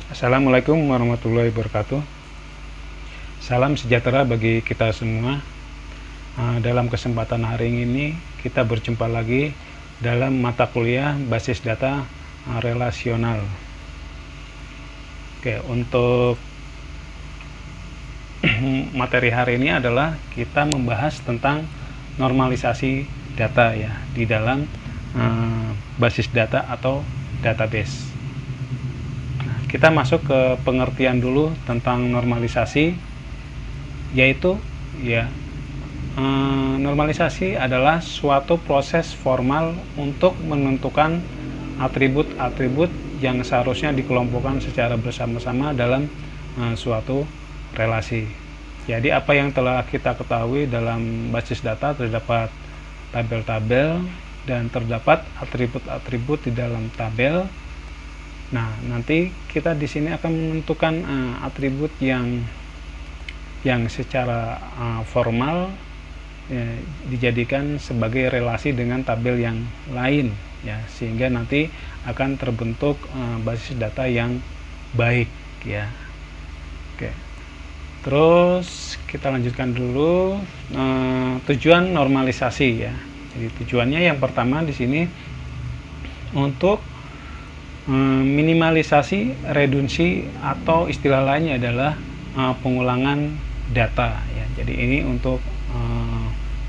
Assalamualaikum warahmatullahi wabarakatuh. Salam sejahtera bagi kita semua. Dalam kesempatan hari ini kita berjumpa lagi dalam mata kuliah basis data relasional. Oke, untuk materi hari ini adalah kita membahas tentang normalisasi data ya di dalam basis data atau database. Kita masuk ke pengertian dulu tentang normalisasi, yaitu normalisasi adalah suatu proses formal untuk menentukan atribut-atribut yang seharusnya dikelompokkan secara bersama-sama dalam suatu relasi. Jadi apa yang telah kita ketahui dalam basis data, terdapat tabel-tabel dan terdapat atribut-atribut di dalam tabel. Nah, nanti kita di sini akan menentukan atribut yang secara formal dijadikan sebagai relasi dengan tabel yang lain ya, sehingga nanti akan terbentuk basis data yang baik ya. Oke. Terus kita lanjutkan dulu tujuan normalisasi ya. Jadi tujuannya yang pertama di sini untuk minimalisasi redundansi atau istilah lainnya adalah pengulangan data ya. Jadi ini untuk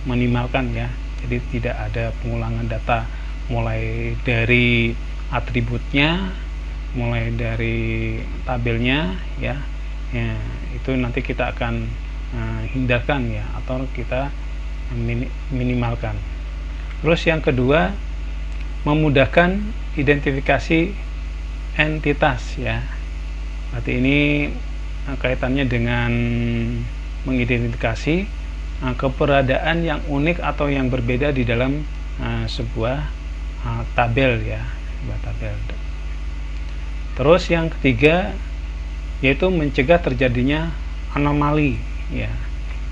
minimalkan ya. Jadi tidak ada pengulangan data mulai dari atributnya, mulai dari tabelnya ya. Itu nanti kita akan hindarkan ya, atau kita minimalkan. Terus yang kedua, memudahkan identifikasi entitas ya. Berarti ini kaitannya dengan mengidentifikasi keberadaan yang unik atau yang berbeda di dalam sebuah tabel ya, sebuah tabel. Terus yang ketiga yaitu mencegah terjadinya anomali ya.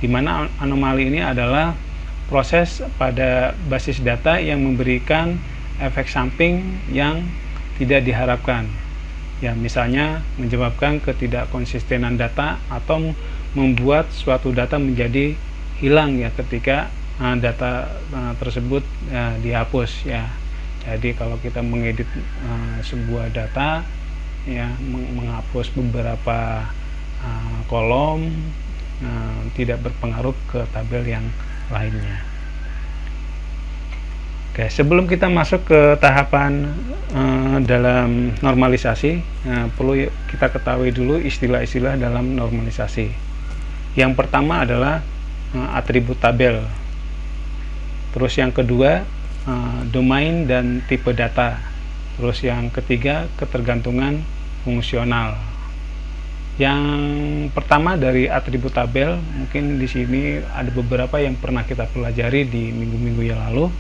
Dimana anomali ini adalah proses pada basis data yang memberikan efek samping yang tidak diharapkan ya, misalnya menyebabkan ketidakkonsistenan data atau membuat suatu data menjadi hilang ya ketika data tersebut dihapus ya. Jadi kalau kita mengedit sebuah data ya, menghapus beberapa kolom tidak berpengaruh ke tabel yang lainnya. Oke, sebelum kita masuk ke tahapan dalam normalisasi, perlu kita ketahui dulu istilah-istilah dalam normalisasi. Yang pertama adalah atribut tabel. Terus yang kedua, domain dan tipe data. Terus yang ketiga, ketergantungan fungsional. Yang pertama dari atribut tabel, mungkin di sini ada beberapa yang pernah kita pelajari di minggu-minggu yang lalu.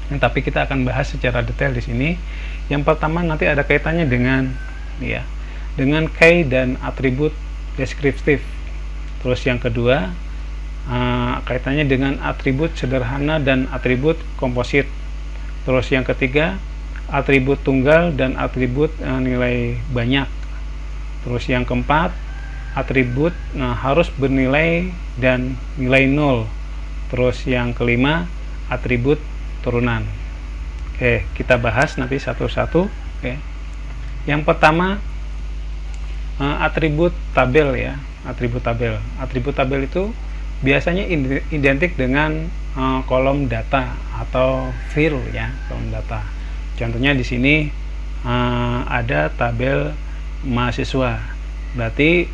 Tapi kita akan bahas secara detail di sini. Yang pertama nanti ada kaitannya dengan key dan atribut deskriptif. Terus yang kedua kaitannya dengan atribut sederhana dan atribut komposit. Terus yang ketiga atribut tunggal dan atribut nilai banyak. Terus yang keempat atribut harus bernilai dan nilai 0. Terus yang kelima atribut turunan. Oke, kita bahas nanti satu-satu. Oke. Yang pertama atribut tabel ya, atribut tabel. Atribut tabel itu biasanya identik dengan kolom data atau field ya, kolom data. Contohnya di sini ada tabel mahasiswa. Berarti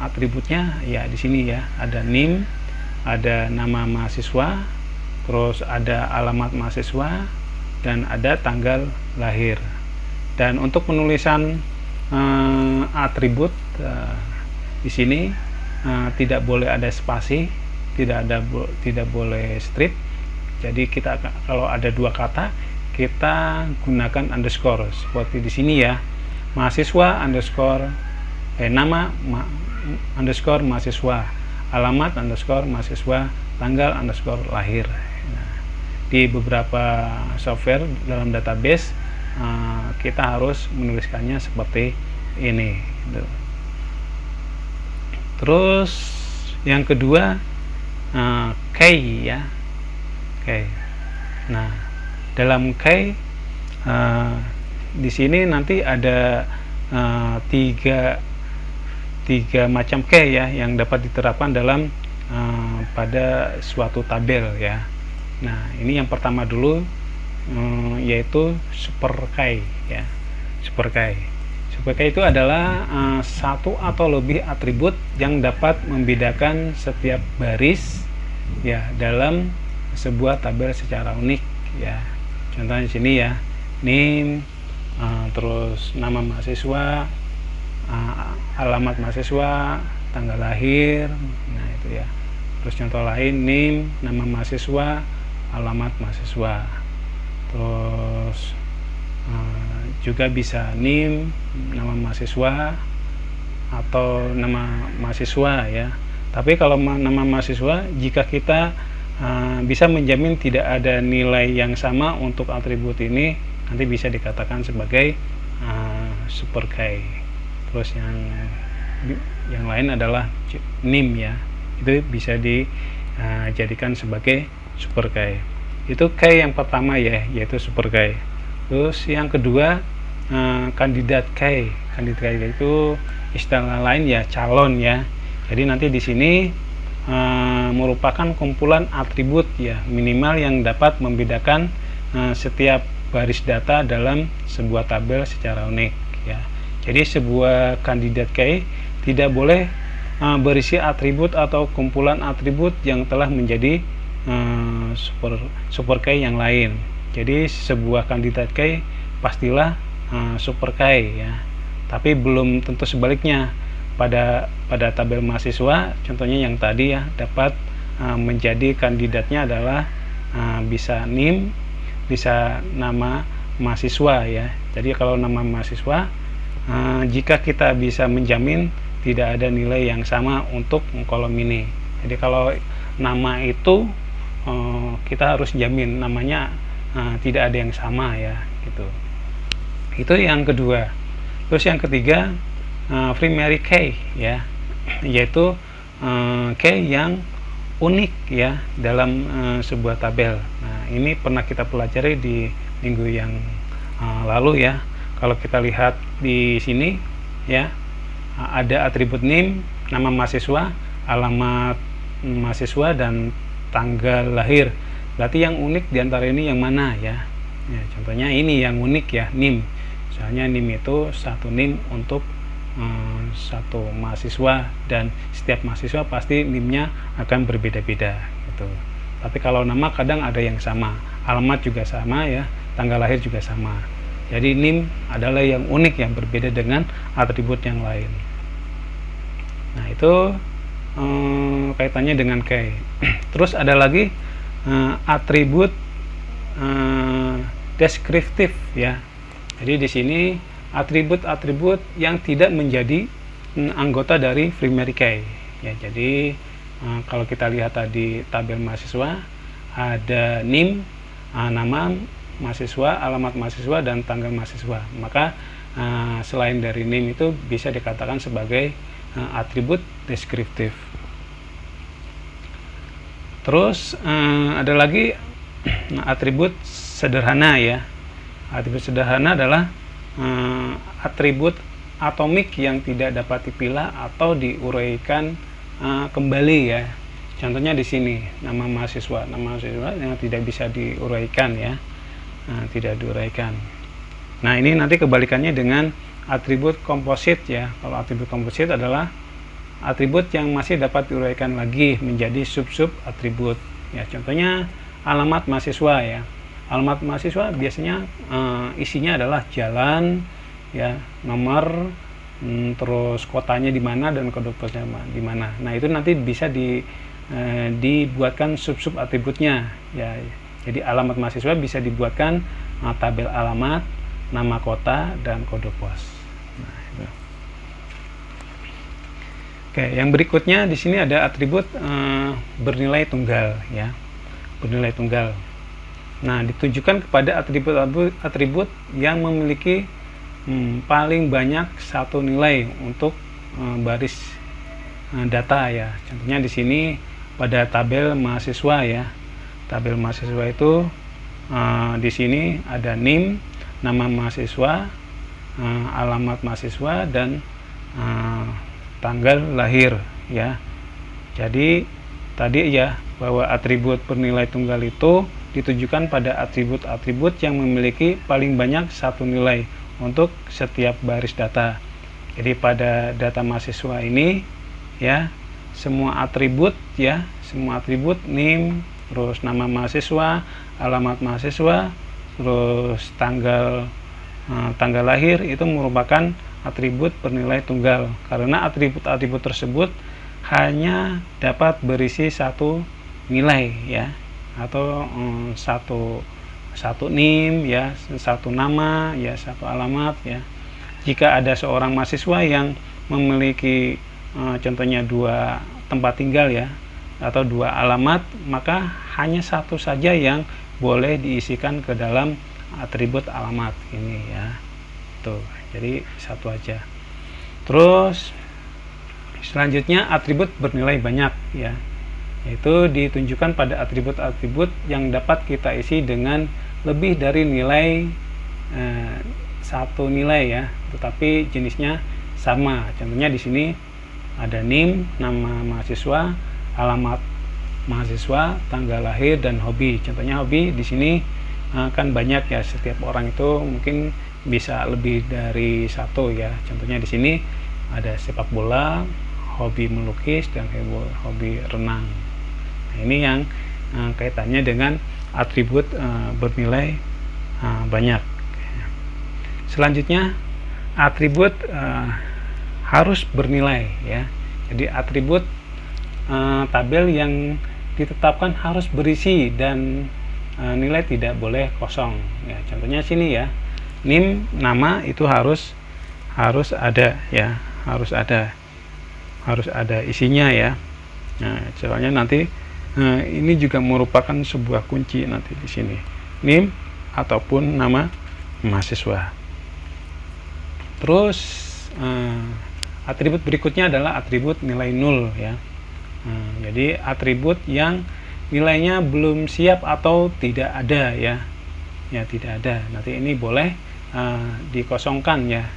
atributnya ya di sini ya, ada NIM, ada nama mahasiswa, terus ada alamat mahasiswa, dan ada tanggal lahir. Dan untuk penulisan atribut di sini tidak boleh ada spasi, tidak boleh strip. Jadi kita kalau ada dua kata kita gunakan underscore seperti di sini ya, mahasiswa underscore nama underscore mahasiswa, alamat underscore mahasiswa, tanggal underscore lahir. Di beberapa software dalam database kita harus menuliskannya seperti ini gitu. Terus yang kedua key ya, key. Nah, dalam key di sini nanti ada tiga macam key ya yang dapat diterapkan dalam pada suatu tabel ya. Nah, ini yang pertama dulu yaitu super key ya. Super key. Super key itu adalah satu atau lebih atribut yang dapat membedakan setiap baris ya dalam sebuah tabel secara unik ya. Contohnya di sini ya, name, terus nama mahasiswa, alamat mahasiswa, tanggal lahir, nah itu ya. Terus contoh lain, name, nama mahasiswa, alamat mahasiswa. Terus juga bisa name, nama mahasiswa atau nama mahasiswa ya. Tapi kalau nama mahasiswa, jika kita bisa menjamin tidak ada nilai yang sama untuk atribut ini, nanti bisa dikatakan sebagai super key. Terus yang lain adalah name ya, itu bisa dijadikan sebagai super key. Itu key yang pertama ya, yaitu super key. Terus yang kedua kandidat key. Kandidat key itu istilah lain ya, calon ya. Jadi nanti di sini merupakan kumpulan atribut ya minimal yang dapat membedakan setiap baris data dalam sebuah tabel secara unik ya. Jadi sebuah kandidat key tidak boleh berisi atribut atau kumpulan atribut yang telah menjadi super key yang lain. Jadi sebuah kandidat key pastilah super key ya. Tapi belum tentu sebaliknya. Pada tabel mahasiswa, contohnya yang tadi ya, dapat menjadi kandidatnya adalah bisa NIM, bisa nama mahasiswa ya. Jadi kalau nama mahasiswa, jika kita bisa menjamin tidak ada nilai yang sama untuk kolom ini. Jadi kalau nama itu kita harus jamin namanya tidak ada yang sama ya, gitu. Itu yang kedua. Terus yang ketiga, primary key ya, yaitu key yang unik ya dalam sebuah tabel. Nah, ini pernah kita pelajari di minggu yang lalu ya. Kalau kita lihat di sini ya, ada atribut name, nama mahasiswa, alamat mahasiswa, dan tanggal lahir. Berarti yang unik diantara ini yang mana ya? Ya, contohnya ini yang unik ya, NIM. Misalnya NIM itu satu NIM untuk satu mahasiswa, dan setiap mahasiswa pasti NIM-nya akan berbeda-beda gitu. Tapi kalau nama kadang ada yang sama, alamat juga sama ya, tanggal lahir juga sama. Jadi NIM adalah yang unik yang berbeda dengan atribut yang lain. Nah, itu kaitannya dengan key. Terus ada lagi atribut deskriptif ya. Jadi di sini atribut-atribut yang tidak menjadi anggota dari primary key ya. Jadi kalau kita lihat tadi tabel mahasiswa, ada NIM, nama mahasiswa, alamat mahasiswa, dan tanggal mahasiswa. Maka selain dari NIM itu bisa dikatakan sebagai atribut deskriptif. Terus ada lagi atribut sederhana ya. Atribut sederhana adalah atribut atomik yang tidak dapat dipilah atau diuraikan kembali ya. Contohnya di sini nama mahasiswa yang tidak bisa diuraikan ya, tidak diuraikan. Nah, ini nanti kebalikannya dengan atribut komposit ya. Kalau atribut komposit adalah atribut yang masih dapat diuraikan lagi menjadi sub-sub atribut ya. Contohnya alamat mahasiswa ya. Alamat mahasiswa biasanya isinya adalah jalan ya, nomor, terus kotanya di mana, dan kode posnya di mana. Nah, itu nanti bisa dibuatkan sub-sub atributnya ya. Jadi alamat mahasiswa bisa dibuatkan tabel alamat, nama kota, dan kode pos. Nah, itu. Oke, yang berikutnya di sini ada atribut bernilai tunggal ya. Bernilai tunggal. Nah, ditujukan kepada atribut yang memiliki paling banyak satu nilai untuk baris data ya. Contohnya di sini pada tabel mahasiswa ya. Tabel mahasiswa itu di sini ada NIM, nama mahasiswa, alamat mahasiswa, dan tanggal lahir ya. Jadi tadi ya, bahwa atribut bernilai tunggal itu ditujukan pada atribut-atribut yang memiliki paling banyak satu nilai untuk setiap baris data. Jadi pada data mahasiswa ini ya, semua atribut ya, semua atribut NIM, terus nama mahasiswa, alamat mahasiswa, terus tanggal lahir itu merupakan atribut bernilai tunggal, karena atribut-atribut tersebut hanya dapat berisi satu nilai ya, atau satu NIM ya, satu nama ya, satu alamat ya. Jika ada seorang mahasiswa yang memiliki contohnya 2 tempat tinggal ya, atau 2 alamat, maka hanya satu saja yang boleh diisikan ke dalam atribut alamat ini ya. Tuh, jadi satu aja. Terus selanjutnya atribut bernilai banyak ya, yaitu ditunjukkan pada atribut-atribut yang dapat kita isi dengan lebih dari nilai satu nilai ya, tetapi jenisnya sama. Contohnya di sini ada NIM, nama mahasiswa, alamat mahasiswa, tanggal lahir, dan hobi. Contohnya hobi di sini kan banyak ya, setiap orang itu mungkin bisa lebih dari satu ya. Contohnya di sini ada sepak bola, hobi melukis, dan hobi renang. Nah, ini yang kaitannya dengan atribut bernilai banyak. Selanjutnya atribut harus bernilai ya. Jadi atribut tabel yang ditetapkan harus berisi dan nilai tidak boleh kosong ya. Contohnya sini ya, NIM nama itu harus ada ya, harus ada isinya ya. Nah, soalnya nanti ini juga merupakan sebuah kunci nanti di sini, NIM ataupun nama mahasiswa. Terus atribut berikutnya adalah atribut nilai 0 ya. Jadi atribut yang nilainya belum siap atau tidak ada ya, tidak ada. Nanti ini boleh dikosongkan ya.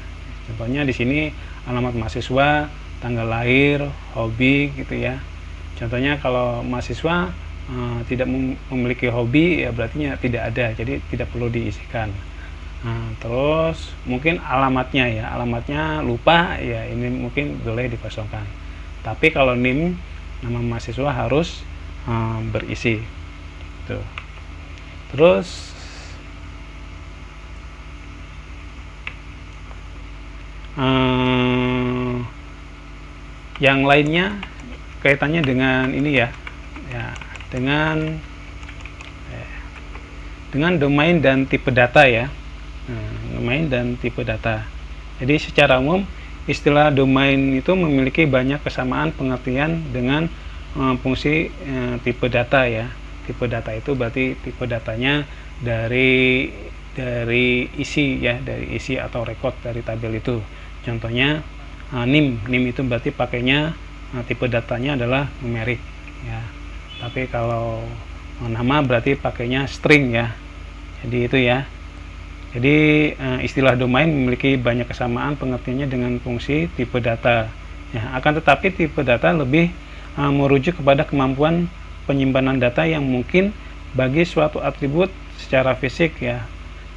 Contohnya di sini alamat mahasiswa, tanggal lahir, hobi gitu ya. Contohnya kalau mahasiswa tidak memiliki hobi ya, berarti tidak ada, jadi tidak perlu diisikan. Terus mungkin alamatnya ya, alamatnya lupa ya, ini mungkin boleh dikosongkan. Tapi kalau NIM, nama mahasiswa, harus berisi. Tuh. Terus yang lainnya kaitannya dengan ini ya, dengan domain dan tipe data ya. Domain dan tipe data. Jadi secara umum istilah domain itu memiliki banyak kesamaan pengertian dengan fungsi tipe data ya. Tipe data itu berarti tipe datanya dari isi ya, dari isi atau record dari tabel itu. Contohnya NIM itu berarti pakainya tipe datanya adalah numerik ya. Tapi kalau nama berarti pakainya string ya. Jadi itu ya. Jadi istilah domain memiliki banyak kesamaan pengertiannya dengan fungsi tipe data ya. Akan tetapi tipe data lebih merujuk kepada kemampuan penyimpanan data yang mungkin bagi suatu atribut secara fisik ya,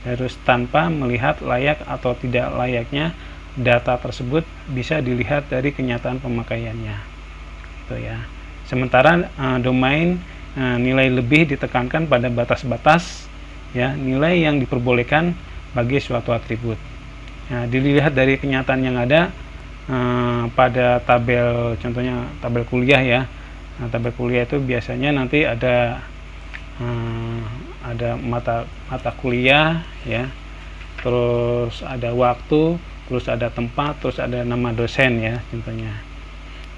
harus tanpa melihat layak atau tidak layaknya data tersebut bisa dilihat dari kenyataan pemakaiannya itu ya. Sementara domain nilai lebih ditekankan pada batas-batas ya, nilai yang diperbolehkan bagi suatu atribut. Nah, dilihat dari kenyataan yang ada pada tabel, contohnya tabel kuliah ya. Nah, tabel kuliah itu biasanya nanti ada mata kuliah ya, terus ada waktu, terus ada tempat, terus ada nama dosen ya contohnya.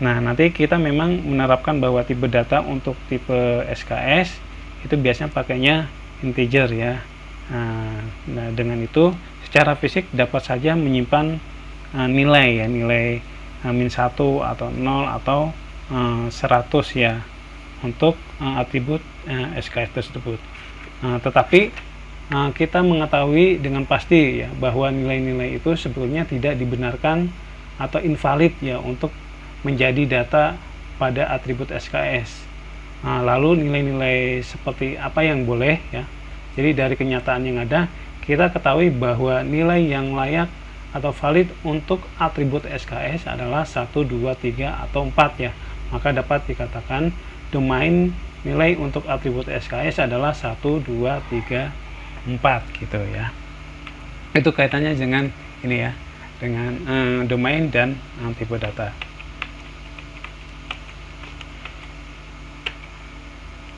Nah, nanti kita memang menerapkan bahwa tipe data untuk tipe SKS itu biasanya pakainya integer ya. Nah, dengan itu secara fisik dapat saja menyimpan nilai ya, nilai min 1 atau 0 atau 100 ya untuk atribut SKS tersebut. Tetapi kita mengetahui dengan pasti ya bahwa nilai-nilai itu sebetulnya tidak dibenarkan atau invalid ya untuk menjadi data pada atribut SKS. Lalu nilai-nilai seperti apa yang boleh ya. Jadi dari kenyataan yang ada, kita ketahui bahwa nilai yang layak atau valid untuk atribut SKS adalah 1, 2, 3, atau 4 ya. Maka dapat dikatakan domain nilai untuk atribut SKS adalah 1, 2, 3, 4 gitu ya. Itu kaitannya dengan ini ya, dengan domain dan tipe data.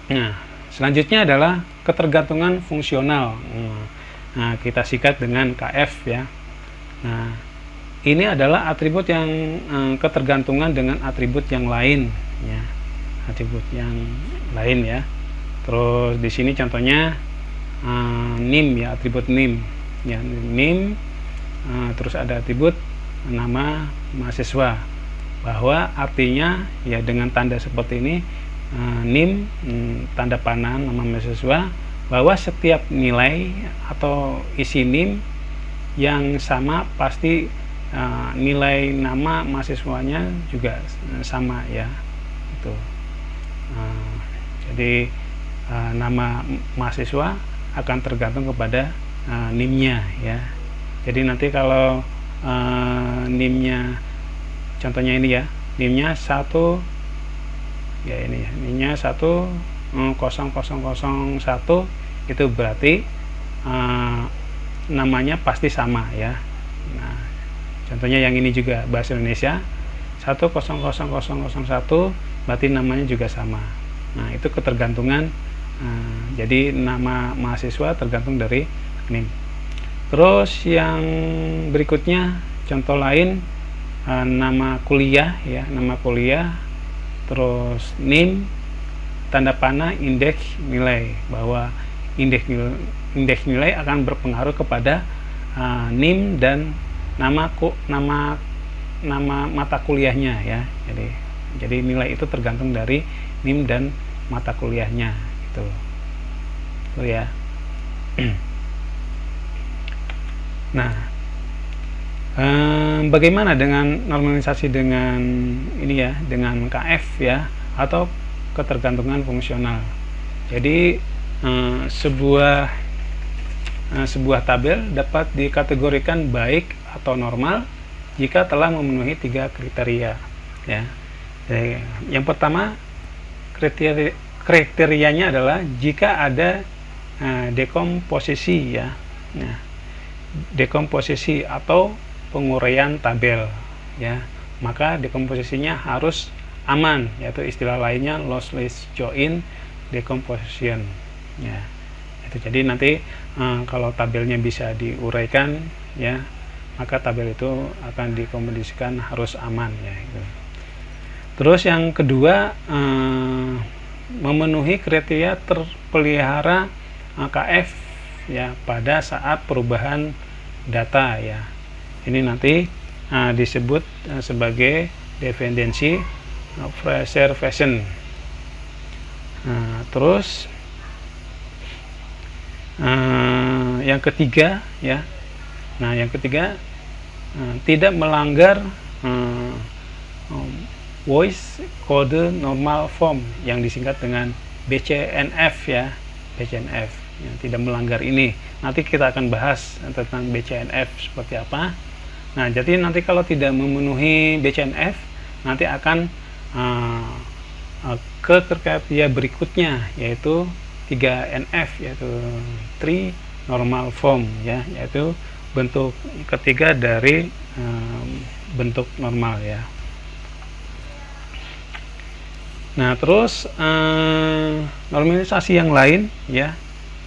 Nah, selanjutnya adalah ketergantungan fungsional. Nah, kita sikat dengan KF ya. Nah, ini adalah atribut yang ketergantungan dengan atribut yang lain ya. Atribut yang lain ya. Terus di sini contohnya NIM ya, atribut NIM ya, NIM. Terus ada atribut nama mahasiswa, bahwa artinya ya dengan tanda seperti ini, NIM tanda panah nama mahasiswa, bahwa setiap nilai atau isi NIM yang sama pasti nilai nama mahasiswanya juga sama ya. Itu jadi nama mahasiswa akan tergantung kepada NIM-nya ya. Jadi nanti kalau NIM-nya contohnya ini ya, NIM-nya 1 ya, ini ya, NIM-nya 10001, itu berarti namanya pasti sama ya. Nah, contohnya yang ini juga bahasa Indonesia 100001, berarti namanya juga sama. Nah, itu ketergantungan. Jadi nama mahasiswa tergantung dari NIM. Terus yang berikutnya contoh lain, nama kuliah ya, nama kuliah, terus NIM tanda panah indeks nilai, bahwa indeks nilai akan berpengaruh kepada NIM dan nama mata kuliahnya ya. Jadi nilai itu tergantung dari NIM dan mata kuliahnya gitu. Itu ya. Nah, bagaimana dengan normalisasi dengan ini ya, dengan KF ya, atau ketergantungan fungsional. Jadi sebuah tabel dapat dikategorikan baik atau normal jika telah memenuhi 3 kriteria ya. Jadi, yang pertama kriterianya adalah jika ada dekomposisi ya. Nah, dekomposisi atau penguraian tabel ya, maka dekomposisinya harus aman, yaitu istilah lainnya lossless join decomposition ya. Itu jadi nanti kalau tabelnya bisa diuraikan ya, maka tabel itu akan dikomposisikan harus aman ya gitu. Terus yang kedua, memenuhi kriteria terpelihara KF ya pada saat perubahan data ya. Ini nanti disebut sebagai dependency preservation. Terus yang ketiga ya. Nah, yang ketiga tidak melanggar voice code normal form yang disingkat dengan BCNF ya, BCNF yang tidak melanggar ini. Nanti kita akan bahas tentang BCNF seperti apa. Nah, jadi nanti kalau tidak memenuhi BCNF, nanti akan ke kriteria berikutnya, yaitu 3NF, yaitu 3 normal form ya, yaitu bentuk ketiga dari bentuk normal ya. Nah, terus normalisasi yang lain ya,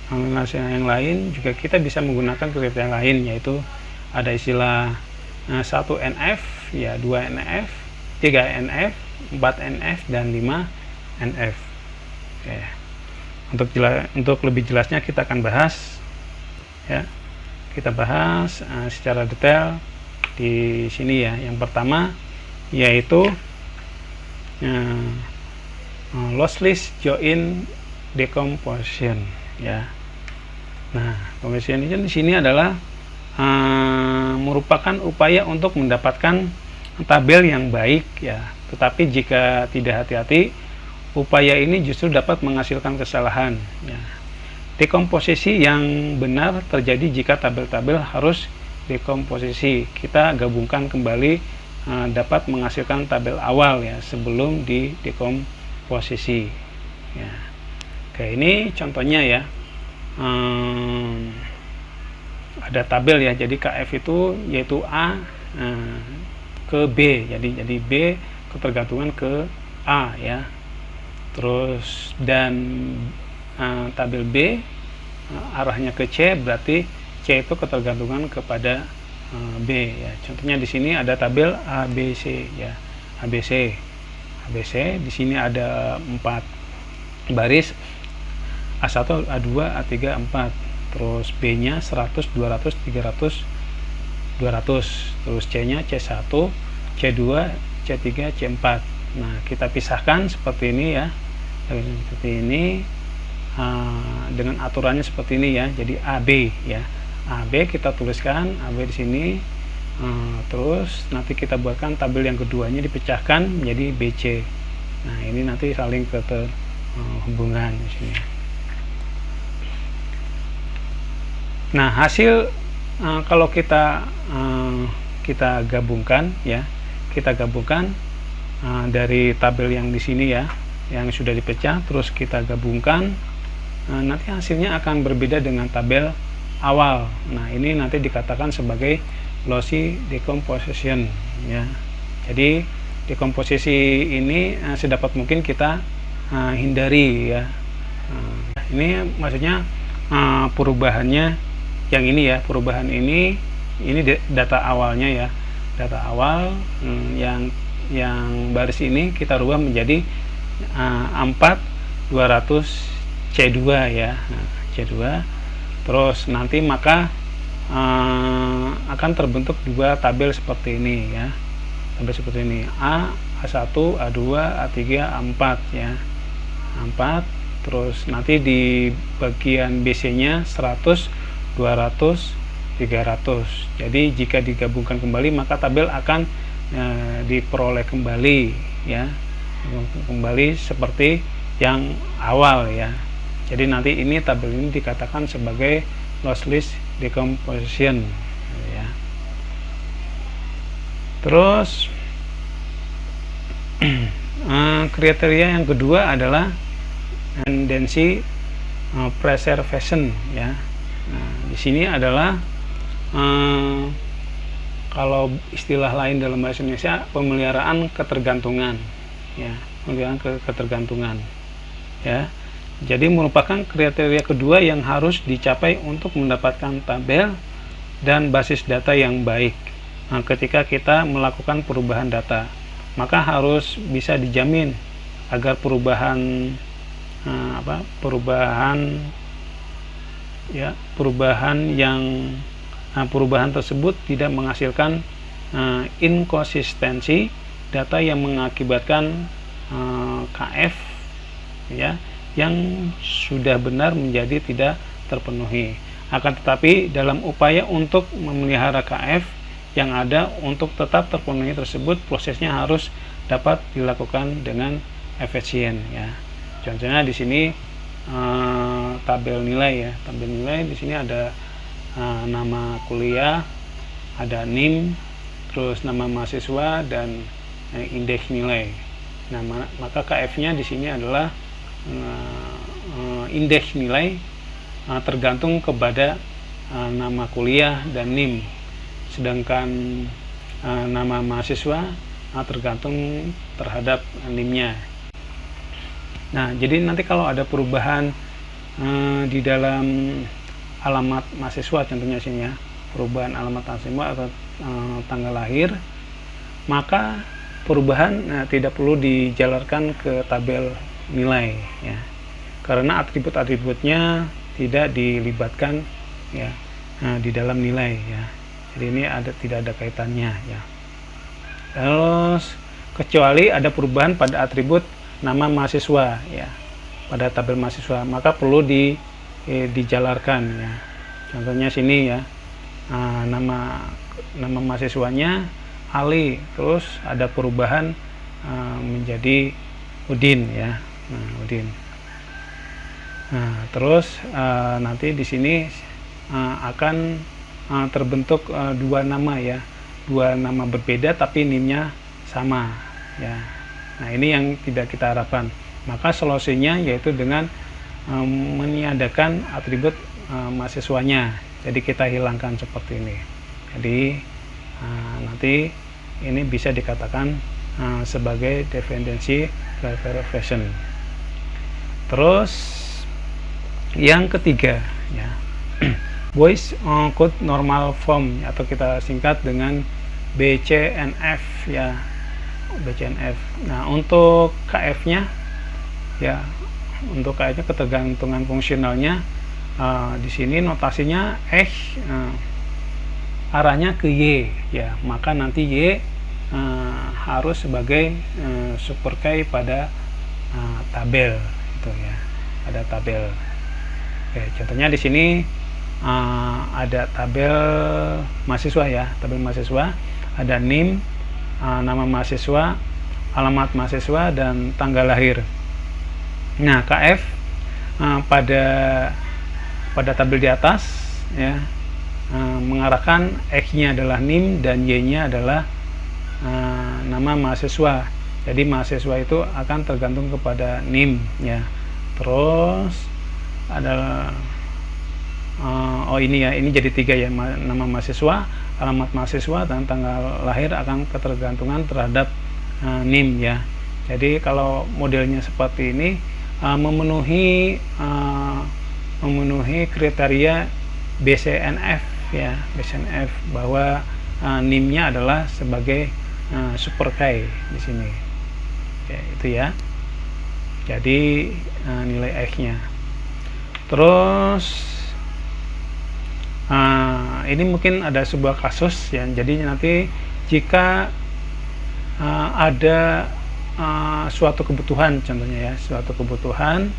normalisasi yang lain juga kita bisa menggunakan kriteria lain, yaitu ada istilah 1NF ya, 2NF, 3NF, 4NF, dan 5NF. Oke. Untuk lebih jelasnya kita akan bahas ya. Kita bahas secara detail di sini ya. Yang pertama yaitu lossless joint decomposition ya. Nah, decomposition ini di sini adalah merupakan upaya untuk mendapatkan tabel yang baik ya. Tetapi jika tidak hati-hati, upaya ini justru dapat menghasilkan kesalahan ya. Dekomposisi yang benar terjadi jika tabel-tabel harus dekomposisi. Kita gabungkan kembali dapat menghasilkan tabel awal ya sebelum di dekomposisi ya. Oke, ini contohnya ya. Ada tabel ya, jadi KF itu yaitu A ke B, jadi B ketergantungan ke A ya. Terus dan tabel B arahnya ke C, berarti C itu ketergantungan kepada B ya. Contohnya di sini ada tabel ABC ya, ABC di sini ada 4 baris, A1, A2, A3, A4. Terus B-nya 100, 200, 300, 200. Terus C-nya C1, C2, C3, C4. Nah, kita pisahkan seperti ini ya. Seperti ini dengan aturannya seperti ini ya. Jadi AB ya. AB kita tuliskan AB di sini. Terus nanti kita buatkan tabel yang keduanya dipecahkan menjadi BC. Nah, ini nanti saling keterhubungan di sini. Nah, hasil kalau kita gabungkan ya, kita gabungkan dari tabel yang di sini ya, yang sudah dipecah, terus kita gabungkan, nanti hasilnya akan berbeda dengan tabel awal. Nah, ini nanti dikatakan sebagai lossy decomposition ya. Jadi dekomposisi ini sedapat mungkin kita hindari ya. Ini maksudnya perubahannya yang ini ya, perubahan ini data awalnya ya, data awal yang baris ini kita rubah menjadi A4 200 C2 ya. Nah, C2 terus nanti maka akan terbentuk dua tabel seperti ini ya, tabel seperti ini A1, A2, A3, A4 ya, A4. Terus nanti di bagian BC nya 100, 200, 300. Jadi jika digabungkan kembali maka tabel akan diperoleh kembali ya, kembali seperti yang awal ya. Jadi nanti ini tabel ini dikatakan sebagai lossless decomposition ya. Terus kriteria yang kedua adalah tendency preservation ya. Nah, di sini adalah kalau istilah lain dalam bahasa Indonesia pemeliharaan ketergantungan ya, pemeliharaan ketergantungan ya. Jadi merupakan kriteria kedua yang harus dicapai untuk mendapatkan tabel dan basis data yang baik. Nah, ketika kita melakukan perubahan data, maka harus bisa dijamin agar perubahan perubahan tersebut tidak menghasilkan inkonsistensi data yang mengakibatkan KF ya yang sudah benar menjadi tidak terpenuhi. Akan tetapi dalam upaya untuk memelihara KF yang ada untuk tetap terpenuhi tersebut, prosesnya harus dapat dilakukan dengan efisien ya. Contohnya di sini tabel nilai ya, tabel nilai di sini ada nama kuliah, ada NIM, terus nama mahasiswa dan indeks nilai. Nah, maka KF-nya di sini adalah indeks nilai tergantung kepada nama kuliah dan NIM, sedangkan nama mahasiswa tergantung terhadap NIM-nya. Nah, jadi nanti kalau ada perubahan di dalam alamat mahasiswa, contohnya sini ya, perubahan alamat mahasiswa atau tanggal lahir, maka perubahan tidak perlu dijalarkan ke tabel nilai ya, karena atribut-atributnya tidak dilibatkan ya. di dalam nilai ya. Jadi ini tidak ada kaitannya ya. Terus kecuali ada perubahan pada atribut nama mahasiswa ya, pada tabel mahasiswa, maka perlu dijalarkan ya. Contohnya sini ya, nama mahasiswanya Ali, terus ada perubahan menjadi Udin ya. Udin. Terus nanti di sini akan terbentuk dua nama ya, dua nama berbeda tapi NIM-nya sama ya. Nah, ini yang tidak kita harapkan. Maka solusinya yaitu dengan meniadakan atribut mahasiswanya. Jadi kita hilangkan seperti ini. Jadi nanti ini bisa dikatakan sebagai dependensi verification. Terus yang ketiga ya, Boyce Code Normal Form atau kita singkat dengan BCNF ya, BCNF. Nah, untuk KF-nya ya, untuk KF-nya ketergantungan fungsionalnya di sini notasinya X arahnya ke Y ya, maka nanti Y harus sebagai super key pada tabel itu ya, ada tabel. Oke, contohnya di sini ada tabel mahasiswa ya, tabel mahasiswa, ada NIM, nama mahasiswa, alamat mahasiswa, dan tanggal lahir. Nah, KF pada tabel di atas ya, mengarahkan X-nya adalah NIM dan Y-nya adalah nama mahasiswa. Jadi mahasiswa itu akan tergantung kepada NIM ya. Terus ada ini ya, ini jadi 3 ya, nama mahasiswa, alamat mahasiswa, dan tanggal lahir akan ketergantungan terhadap NIM ya. Jadi kalau modelnya seperti ini memenuhi kriteria BCNF ya, BCNF, bahwa NIM-nya adalah sebagai super key di sini. Ya, itu ya. Jadi nilai X-nya. Terus ini mungkin ada sebuah kasus ya. Jadi nanti jika ada suatu kebutuhan, contohnya ya, suatu kebutuhan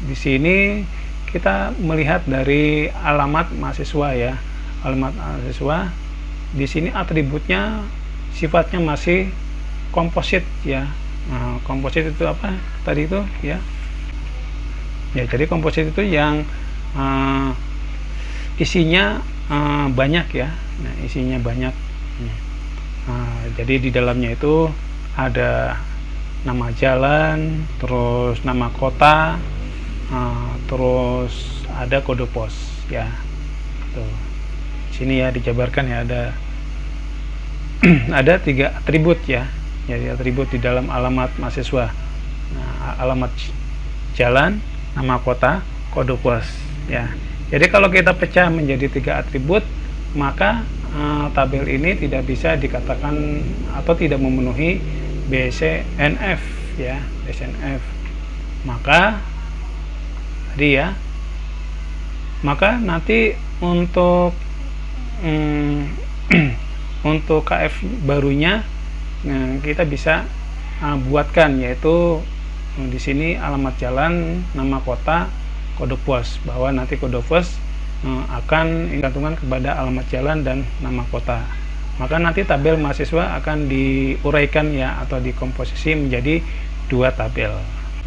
di sini kita melihat dari alamat mahasiswa ya, alamat mahasiswa. Di sini atributnya sifatnya masih komposit ya. Komposit itu apa tadi itu ya? Ya, jadi komposit itu yang isinya banyak ya. Nah, isinya banyak. Jadi di dalamnya itu ada nama jalan, terus nama kota, terus ada kode pos ya. Tuh. Sini ya dijabarkan ya, ada ada 3 atribut ya. Jadi atribut di dalam alamat mahasiswa. Nah, alamat jalan, nama kota, kode pos ya. Jadi kalau kita pecah menjadi 3 atribut, maka tabel ini tidak bisa dikatakan atau tidak memenuhi BCNF ya, BCNF. Maka tadi ya, maka nanti untuk untuk KF barunya kita bisa buatkan, yaitu di sini alamat jalan, nama kota, kode pos, bahwa nanti kode pos akan digantungkan kepada alamat jalan dan nama kota. Maka nanti tabel mahasiswa akan diuraikan ya, atau dikomposisi menjadi 2 tabel.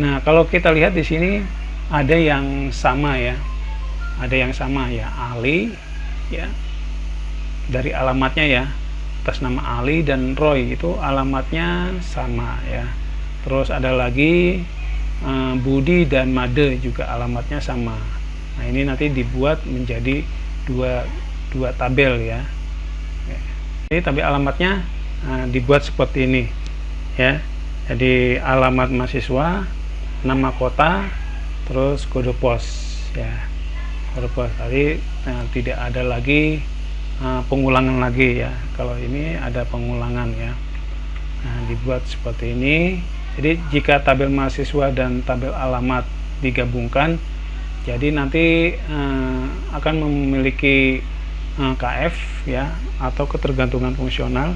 Nah, kalau kita lihat di sini ada yang sama ya, ada yang sama ya, Ali ya, dari alamatnya ya, atas nama Ali, dan Roy itu alamatnya sama ya. Terus ada lagi Budi dan Made juga alamatnya sama. Nah, ini nanti dibuat menjadi dua tabel ya. Jadi tabel alamatnya dibuat seperti ini ya. Jadi alamat mahasiswa, nama kota, terus kode pos ya. Kode pos tadi tidak ada lagi pengulangan lagi ya. Kalau ini ada pengulangan ya. Nah, dibuat seperti ini. Jadi jika tabel mahasiswa dan tabel alamat digabungkan, Jadi nanti akan memiliki KF ya, atau ketergantungan fungsional,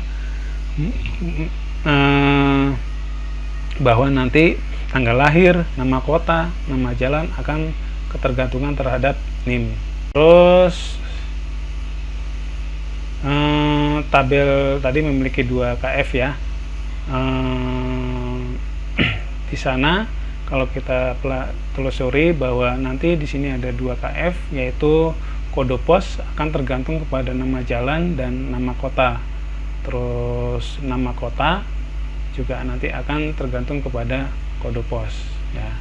bahwa nanti tanggal lahir, nama kota, nama jalan akan ketergantungan terhadap NIM. Terus tabel tadi memiliki 2 KF ya. Di sana kalau kita telusuri bahwa nanti di sini ada 2 KF, yaitu kode pos akan tergantung kepada nama jalan dan nama kota. Terus nama kota juga nanti akan tergantung kepada kode pos ya.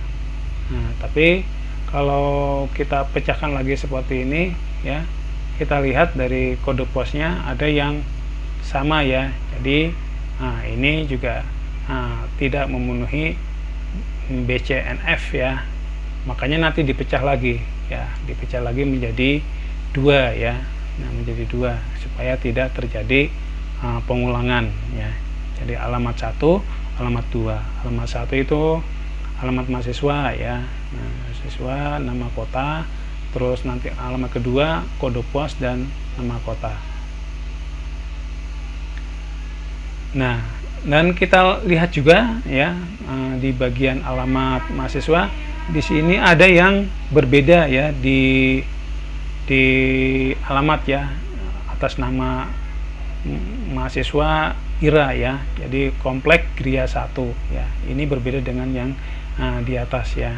Nah, tapi kalau kita pecahkan lagi seperti ini ya, kita lihat dari kode posnya ada yang sama ya. Jadi ini juga tidak memenuhi BCNF ya, makanya nanti dipecah lagi ya, dipecah lagi menjadi 2 ya. Nah, menjadi 2 supaya tidak terjadi pengulangan ya. Jadi alamat 1, alamat 2. Alamat 1 itu alamat mahasiswa ya. Nah, mahasiswa, nama kota, terus nanti alamat kedua kode pos dan nama kota. Nah, dan kita lihat juga ya, di bagian alamat mahasiswa di sini ada yang berbeda ya, di alamat ya, atas nama mahasiswa Ira ya. Jadi komplek Gria 1 ya. Ini berbeda dengan yang di atas ya.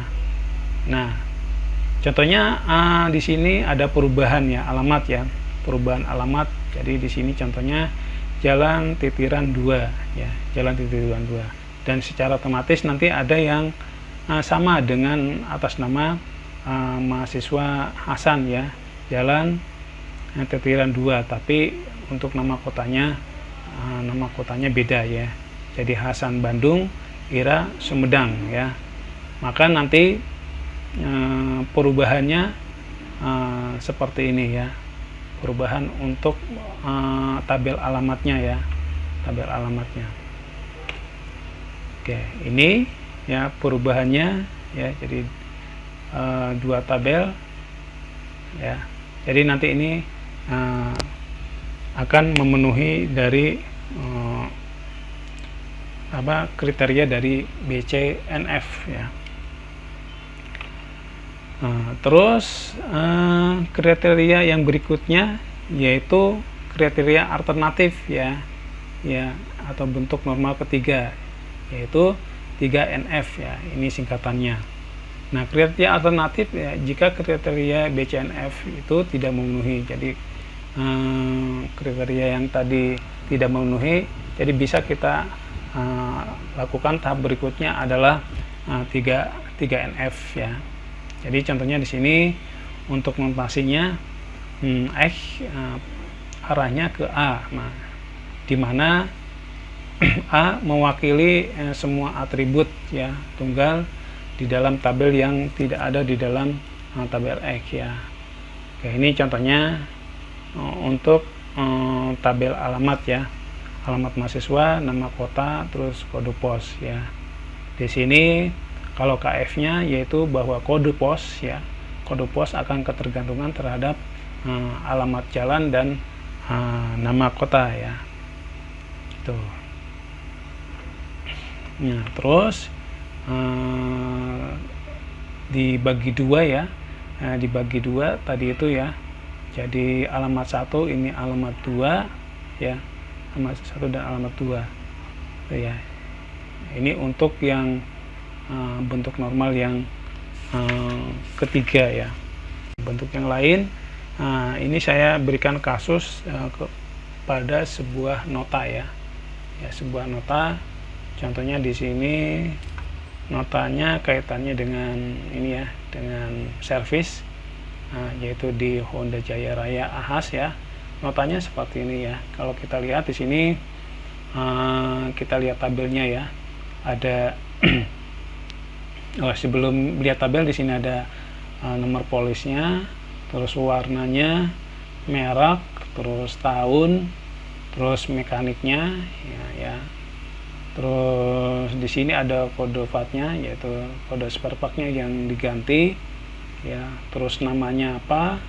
Nah, contohnya di sini ada perubahan ya alamat ya, perubahan alamat. Jadi di sini contohnya Jalan Titiran 2 ya, Jalan Titiran 2. Dan secara otomatis nanti ada yang sama dengan atas nama mahasiswa Hasan ya, Jalan Titiran 2, tapi untuk nama kotanya beda ya. Jadi Hasan Bandung, Ira Sumedang ya. Maka nanti perubahannya seperti ini ya. Perubahan untuk tabel alamatnya ya, tabel alamatnya. Oke, ini ya perubahannya ya. Jadi 2 tabel ya. Jadi nanti ini akan memenuhi dari kriteria dari BCNF ya. Terus kriteria yang berikutnya yaitu kriteria alternatif ya, atau bentuk normal ketiga, yaitu 3NF ya, ini singkatannya. Nah, kriteria alternatif ya, jika kriteria BCNF itu tidak memenuhi. Jadi kriteria yang tadi tidak memenuhi, jadi bisa kita lakukan tahap berikutnya adalah 3NF ya. Jadi contohnya di sini untuk notasinya arahnya ke A, nah, di mana A mewakili semua atribut ya tunggal di dalam tabel yang tidak ada di dalam tabel X ya. Oke, ini contohnya untuk tabel alamat ya, alamat mahasiswa, nama kota, terus kode pos ya. Di sini kalau KF-nya yaitu bahwa kode pos ya, kode pos akan ketergantungan terhadap alamat jalan dan nama kota ya. Itu. Nah, terus dibagi 2 ya. Dibagi 2 tadi itu ya. Jadi alamat 1 ini alamat 2 ya. Alamat 1 dan alamat 2. Itu ya. Ini untuk yang bentuk normal yang ketiga ya. Bentuk yang lain ini saya berikan kasus kepada sebuah nota ya. Sebuah nota, contohnya di sini notanya kaitannya dengan ini ya, dengan servis, yaitu di Honda Jaya Raya Ahas ya. Notanya seperti ini ya. Kalau kita lihat di sini, kita lihat tabelnya ya. Ada sebelum lihat tabel di sini ada nomor polisnya, terus warnanya, merek, terus tahun, terus mekaniknya ya. Terus di sini ada kode VAT-nya, yaitu kode spare part-nya yang diganti. ya, terus namanya apa,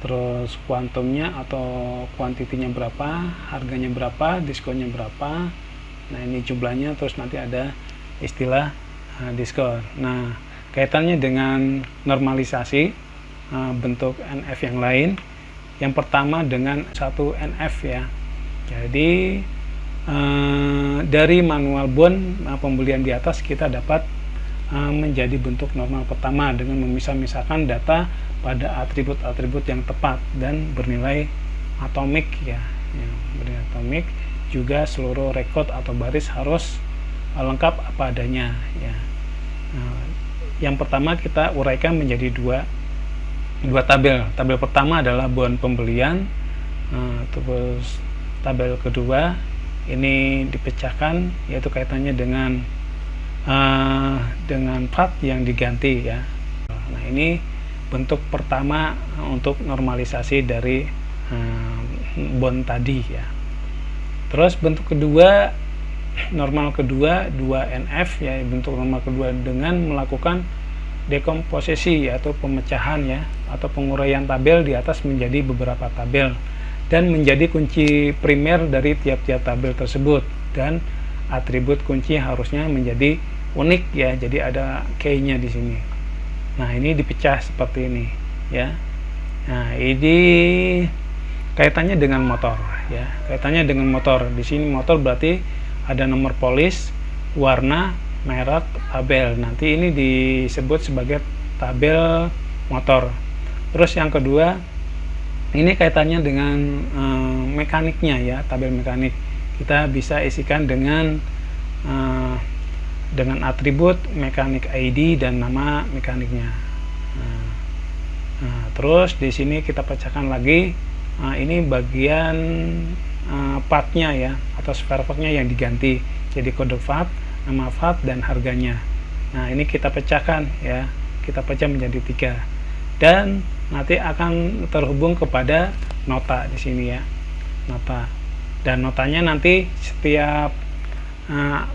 terus kuantumnya atau kuantitinya berapa, harganya berapa, diskonnya berapa. Nah, ini jumlahnya, terus nanti ada istilah diskon. Nah, kaitannya dengan normalisasi bentuk NF yang lain. Yang pertama dengan satu NF ya. Jadi dari manual bond pembelian di atas kita dapat menjadi bentuk normal pertama dengan memisah-misahkan data pada atribut-atribut yang tepat dan bernilai atomik ya, bernilai atomik. Juga seluruh rekod atau baris harus lengkap apa adanya ya. Yang pertama kita uraikan menjadi dua tabel. Tabel pertama adalah bond pembelian, terus tabel kedua ini dipecahkan, yaitu kaitannya dengan part yang diganti ya. Nah, ini bentuk pertama untuk normalisasi dari bond tadi ya. Terus bentuk kedua, normal kedua 2NF ya, bentuk normal kedua dengan melakukan dekomposisi atau pemecahan ya, atau penguraian tabel di atas menjadi beberapa tabel dan menjadi kunci primer dari tiap-tiap tabel tersebut, dan atribut kunci harusnya menjadi unik ya, jadi ada key-nya di sini. Nah, ini dipecah seperti ini ya. Nah, ini kaitannya dengan motor ya, kaitannya dengan motor. Di sini motor berarti ada nomor polis, warna, merek, tabel. Nanti ini disebut sebagai tabel motor. Terus yang kedua, ini kaitannya dengan mekaniknya ya, tabel mekanik. Kita bisa isikan dengan atribut mekanik ID dan nama mekaniknya. Terus di sini kita pecahkan lagi. Ini bagian partnya ya, atau spare partnya yang diganti. Jadi kode part, nama part, dan harganya. Nah, ini kita pecahkan ya, kita pecah menjadi 3 dan nanti akan terhubung kepada nota di sini ya, nota. Dan notanya nanti setiap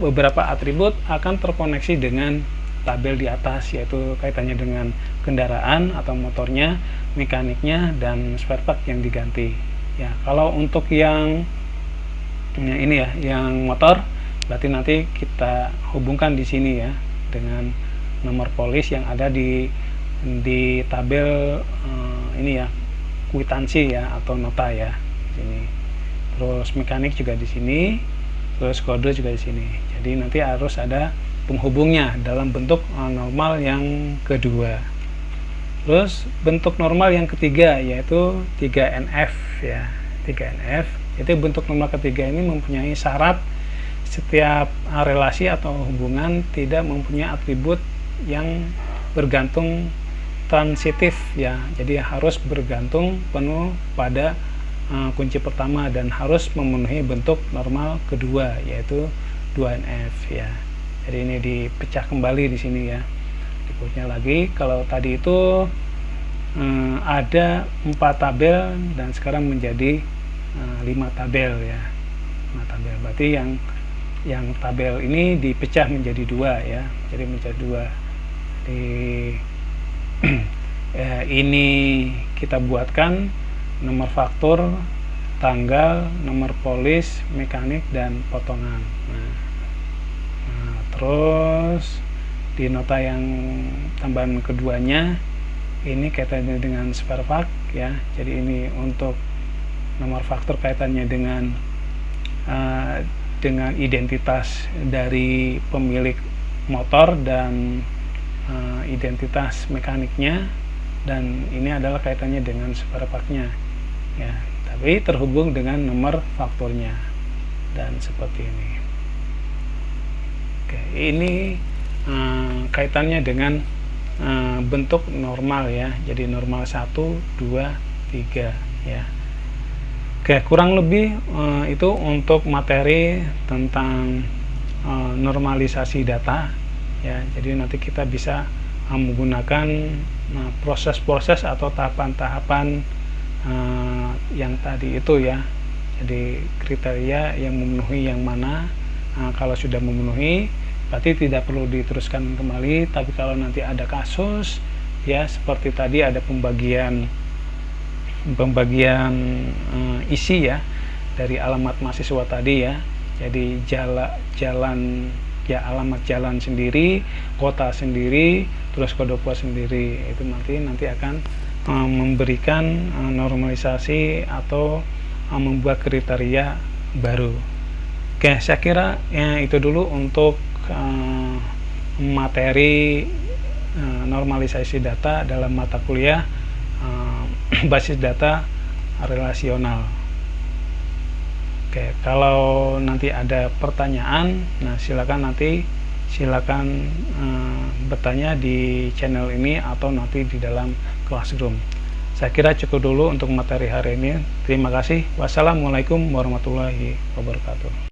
beberapa atribut akan terkoneksi dengan tabel di atas, yaitu kaitannya dengan kendaraan atau motornya, mekaniknya, dan spare part yang diganti ya. Kalau untuk yang ini ya, yang motor, berarti nanti kita hubungkan di sini ya dengan nomor polis yang ada di tabel ini ya, kwitansi ya atau nota ya di sini. Terus mekanik juga di sini, terus kode juga di sini. Jadi nanti harus ada penghubungnya dalam bentuk normal yang kedua. Terus bentuk normal yang ketiga yaitu 3NF ya, 3NF. Jadi bentuk normal ketiga ini mempunyai syarat setiap relasi atau hubungan tidak mempunyai atribut yang bergantung transitif ya. Jadi harus bergantung penuh pada kunci pertama dan harus memenuhi bentuk normal kedua yaitu 2NF ya. Jadi ini dipecah kembali di sini ya. Berikutnya lagi, kalau tadi itu ada 4 tabel dan sekarang menjadi 5 tabel ya, 5 tabel. Berarti yang tabel ini dipecah menjadi 2 ya, jadi menjadi 2. Ini kita buatkan nomor faktur, tanggal, nomor polis, mekanik, dan potongan. Terus di nota yang tambahan keduanya ini kaitannya dengan spare part ya. Jadi ini untuk nomor faktur kaitannya dengan identitas dari pemilik motor dan identitas mekaniknya, dan ini adalah kaitannya dengan spare partnya ya, tapi terhubung dengan nomor fakturnya dan seperti ini. Oke, ini kaitannya dengan bentuk normal ya. Jadi normal 1, 2, 3 ya. Oke, kurang lebih itu untuk materi tentang normalisasi data ya. Jadi nanti kita bisa menggunakan proses-proses atau tahapan-tahapan yang tadi itu ya. Jadi kriteria yang memenuhi yang mana. Kalau sudah memenuhi berarti tidak perlu diteruskan kembali, tapi kalau nanti ada kasus ya, seperti tadi ada pembagian isi ya dari alamat mahasiswa tadi ya. Jadi jalan ya, alamat jalan sendiri, kota sendiri, terus kode pos sendiri, itu nanti akan memberikan normalisasi atau membuat kriteria baru. Oke, saya kira ya, itu dulu untuk materi normalisasi data dalam mata kuliah basis data relasional. Oke, kalau nanti ada pertanyaan, nah silakan bertanya di channel ini atau nanti di dalam classroom. Saya kira cukup dulu untuk materi hari ini. Terima kasih. Wassalamualaikum warahmatullahi wabarakatuh.